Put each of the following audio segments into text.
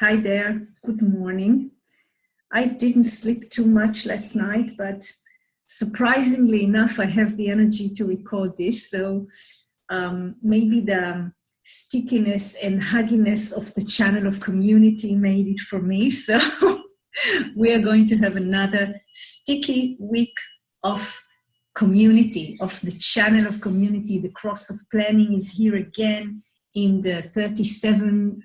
Hi there. Good morning. I didn't sleep too much last night, but surprisingly enough, I have the energy to record this. So maybe the stickiness and hugginess of the channel of community made it for me. So we are going to have another sticky week of community, of the channel of community. The cross of planning is here again in the 37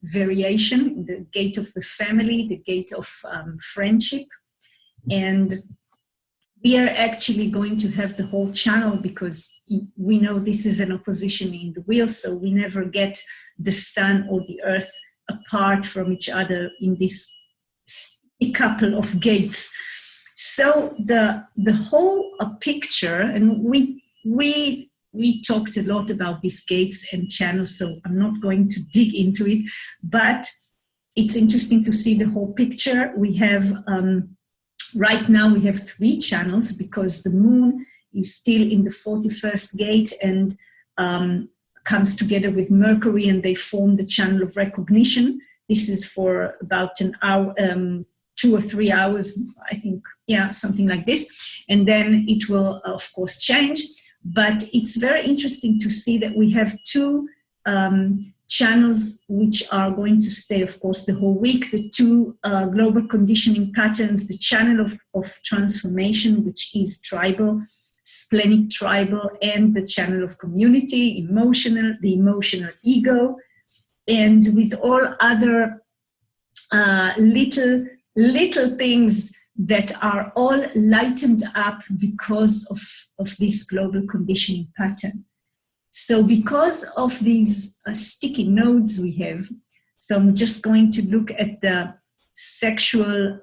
variation, the gate of the family, the gate of friendship. And we are actually going to have the whole channel because we know this is an opposition in the wheel, so we never get the sun or the earth apart from each other in this couple of gates. So the whole picture, and we talked a lot about these gates and channels, so I'm not going to dig into it, but it's interesting to see the whole picture. We have, right now we have 3 channels because the moon is still in the 41st gate and comes together with Mercury, and they form the channel of recognition. This is for about an hour, 2 or 3 hours, I think, yeah, something like this. And then it will, of course, change. But it's very interesting to see that we have 2 channels which are going to stay, of course, the whole week. The 2 global conditioning patterns, the channel of transformation, which is tribal, splenic tribal, and the channel of community, emotional, the emotional ego, and with all other little things that are all lightened up because of this global conditioning pattern. So because of these sticky nodes we have, so I'm just going to look at the sexual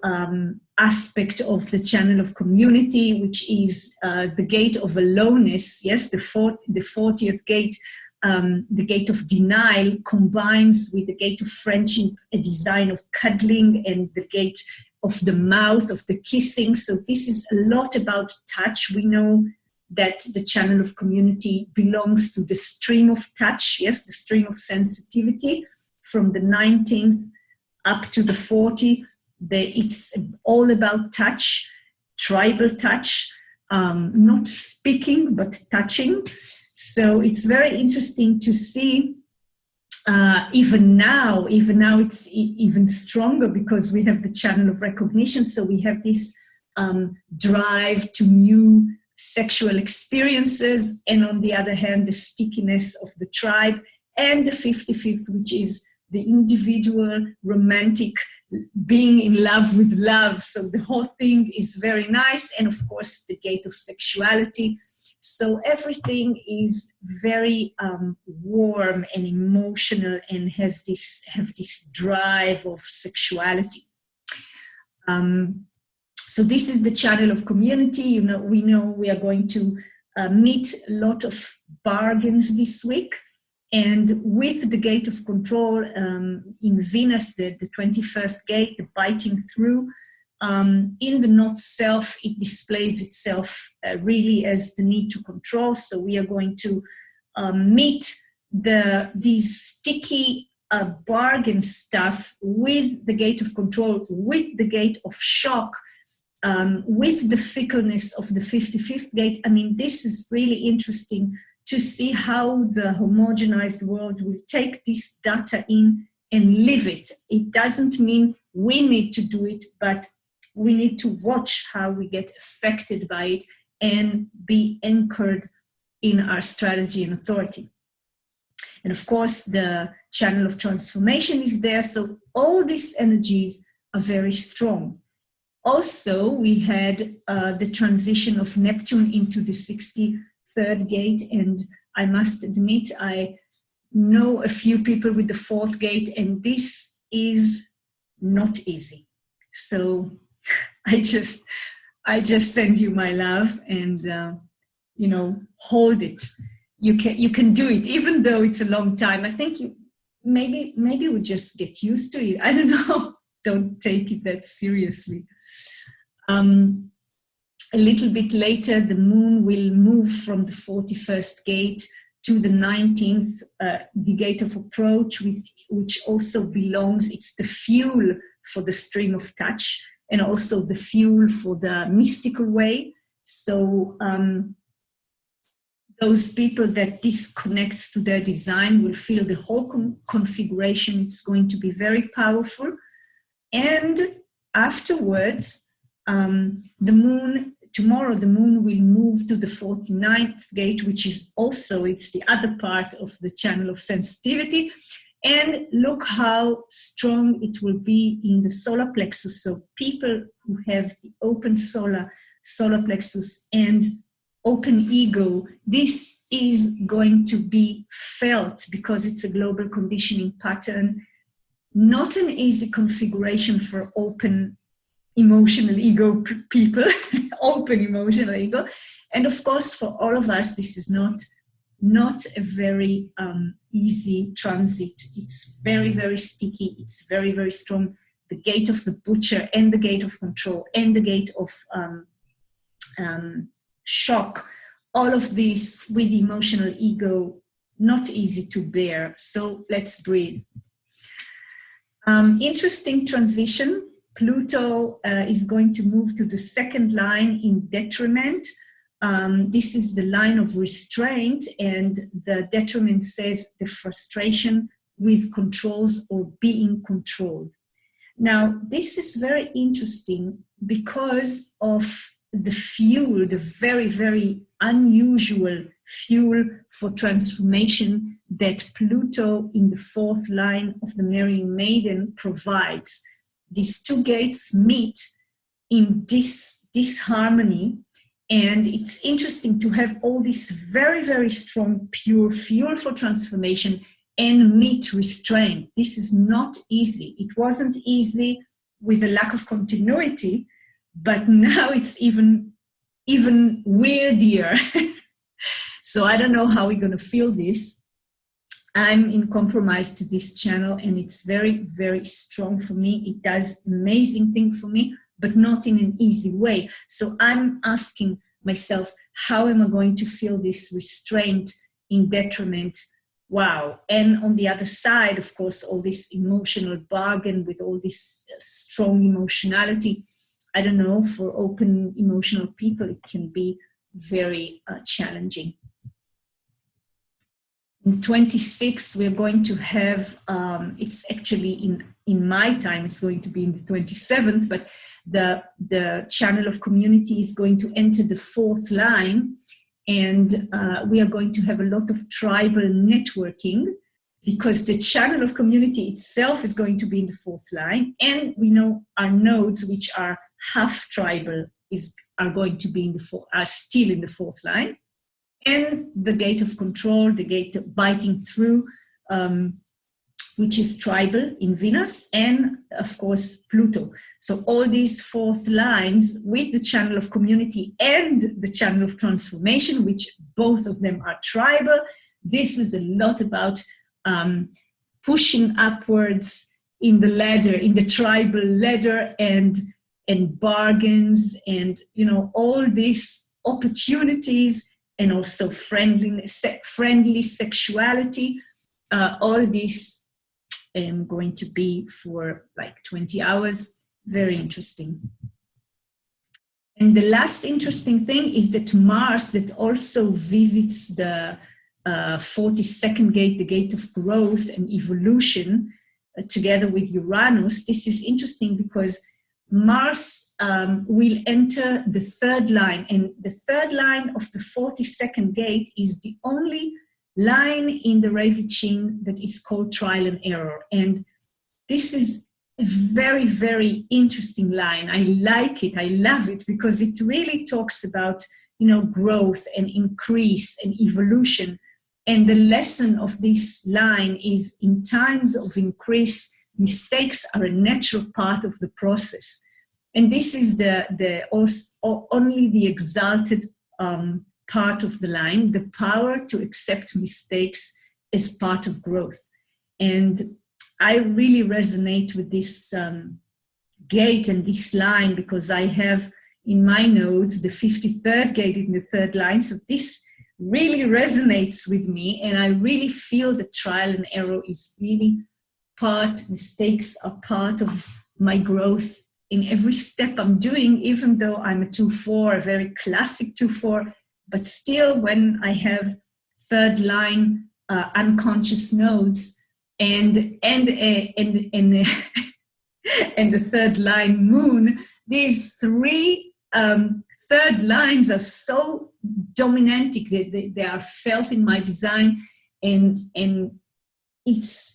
aspect of the channel of community, which is the gate of aloneness. Yes, the 40th gate, the gate of denial combines with the gate of friendship, a design of cuddling, and the gate of the mouth, of the kissing. So this is a lot about touch. We know that the channel of community belongs to the stream of touch, yes, the stream of sensitivity from the 19th up to the 40. It's all about touch, tribal touch, not speaking, but touching. So it's very interesting to see even now it's even stronger because we have the channel of recognition. So we have this drive to new sexual experiences, and on the other hand, the stickiness of the tribe, and the 55th, which is the individual romantic being in love with love. So the whole thing is very nice, and of course the gate of sexuality. So everything is very warm and emotional and have this drive of sexuality. So this is the channel of community. We know we are going to meet a lot of bargains this week. And with the gate of control in Venus, the 21st gate, the biting through, in the not self, it displays itself really as the need to control. So we are going to meet these sticky bargain stuff with the gate of control, with the gate of shock, with the fickleness of the 55th gate. I mean, this is really interesting to see how the homogenized world will take this data in and live it. It doesn't mean we need to do it, but we need to watch how we get affected by it and be anchored in our strategy and authority. And of course, the channel of transformation is there. So all these energies are very strong. Also, we had the transition of Neptune into the 63rd gate. And I must admit, I know a few people with the 4th gate, and this is not easy. So I just send you my love, and hold it. You can do it, even though it's a long time. I think maybe we just get used to it. I don't know. Don't take it that seriously. A little bit later, the moon will move from the 41st gate to the 19th, the gate of approach, which also belongs, it's the fuel for the stream of touch and also the fuel for the mystical way. So those people that this connects to their design will feel the whole configuration. It's going to be very powerful. And afterwards, the moon, tomorrow the moon will move to the 49th gate, which is also, it's the other part of the channel of sensitivity. And look how strong it will be in the solar plexus. So people who have the open solar plexus and open ego, this is going to be felt because it's a global conditioning pattern. Not an easy configuration for open emotional ego people, open emotional ego. And of course, for all of us, this is not a very easy transit. It's very, very sticky. It's very, very strong. The gate of the butcher and the gate of control and the gate of shock, all of this with emotional ego, not easy to bear. So let's breathe. Interesting transition. Pluto is going to move to the second line in detriment. This is the line of restraint, and the detriment says the frustration with controls or being controlled. Now, this is very interesting because of the fuel, the very, very unusual fuel for transformation that Pluto in the fourth line of the Marrying Maiden provides. These two gates meet in this harmony, and it's interesting to have all this very, very strong, pure fuel for transformation and meet restraint. This is not easy. It wasn't easy with a lack of continuity, but now it's even weirder. So I don't know how we're going to feel this. I'm in compromise to this channel, and it's very, very strong for me. It does amazing things for me, but not in an easy way. So I'm asking myself, how am I going to feel this restraint in detriment? Wow. And on the other side, of course, all this emotional bargain with all this strong emotionality. I don't know, for open emotional people, it can be very challenging. In 26, we're going to have, it's actually in my time, it's going to be in the 27th, but the channel of community is going to enter the fourth line, and we are going to have a lot of tribal networking because the channel of community itself is going to be in the fourth line, and we know our nodes, which are half tribal, are going to be are still in the fourth line. And the gate of control, the gate of biting through, which is tribal in Venus, and of course Pluto. So all these fourth lines with the channel of community and the channel of transformation, which both of them are tribal. This is a lot about pushing upwards in the ladder, in the tribal ladder, and bargains, and all these opportunities, and also friendly sexuality. All this going to be for like 20 hours. Very interesting. And the last interesting thing is that Mars, that also visits the 42nd gate, the gate of growth and evolution, together with Uranus. This is interesting because Mars will enter the third line, and the third line of the 42nd gate is the only line in the Ravichin that is called trial and error. And this is a very, very interesting line. I like it. I love it because it really talks about, growth and increase and evolution. And the lesson of this line is, in times of increase, mistakes are a natural part of the process. And this is only the exalted part of the line, the power to accept mistakes as part of growth. And I really resonate with this gate and this line because I have in my nodes the 53rd gate in the third line. So this really resonates with me. And I really feel the trial and error is really mistakes are part of my growth in every step I'm doing, even though I'm a 2-4, a very classic 2-4, but still when I have third line unconscious nodes and the third line moon, these three third lines are so dominantic that they are felt in my design, and it's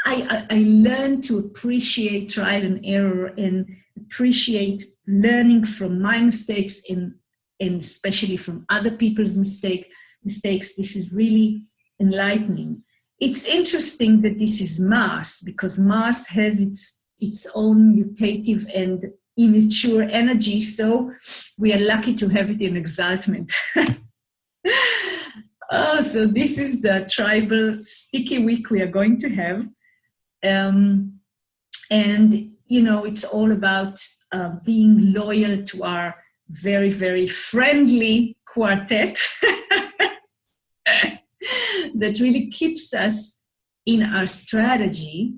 I learned to appreciate trial and error and appreciate learning from my mistakes and especially from other people's mistakes. This is really enlightening. It's interesting that this is Mars, because Mars has its own mutative and immature energy, so we are lucky to have it in exaltment. Oh, so this is the tribal sticky week we are going to have. And, you know, it's all about being loyal to our very, very friendly quartet that really keeps us in our strategy.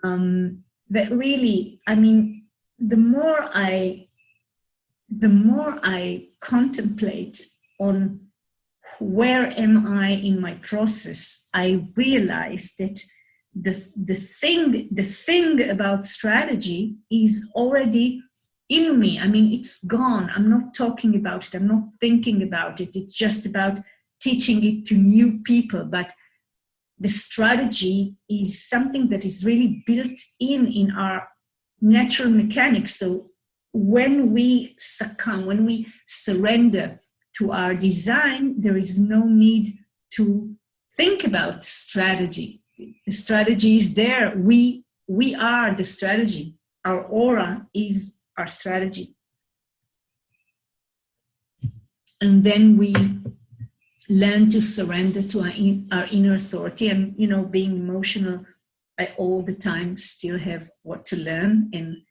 That really, I mean, the more I contemplate on where am I in my process, I realize that the thing about strategy is already in me. I mean, it's gone. I'm not talking about it. I'm not thinking about it. It's just about teaching it to new people. But the strategy is something that is really built in our natural mechanics. So when we succumb, when we surrender to our design, there is no need to think about strategy. The strategy is there. We are the strategy. Our aura is our strategy. And then we learn to surrender to our inner authority. And, you know, being emotional, I all the time still have what to learn and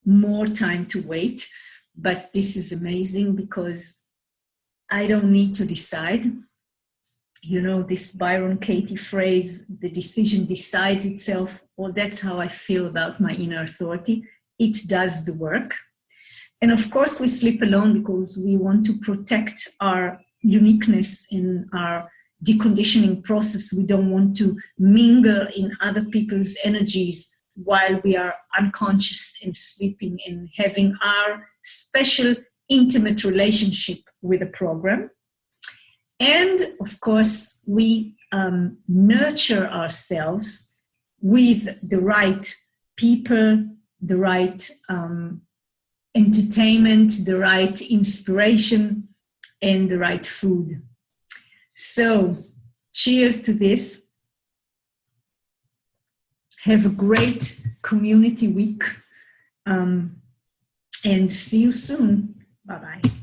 more time to wait. But this is amazing because I don't need to decide. You know, this Byron Katie phrase, the decision decides itself. Well, that's how I feel about my inner authority. It does the work. And of course, we sleep alone because we want to protect our uniqueness in our deconditioning process. We don't want to mingle in other people's energies while we are unconscious and sleeping and having our special intimate relationship with a program. And of course, we nurture ourselves with the right people, the right entertainment, the right inspiration, and the right food. So, cheers to this. Have a great community week, and see you soon. Bye-bye.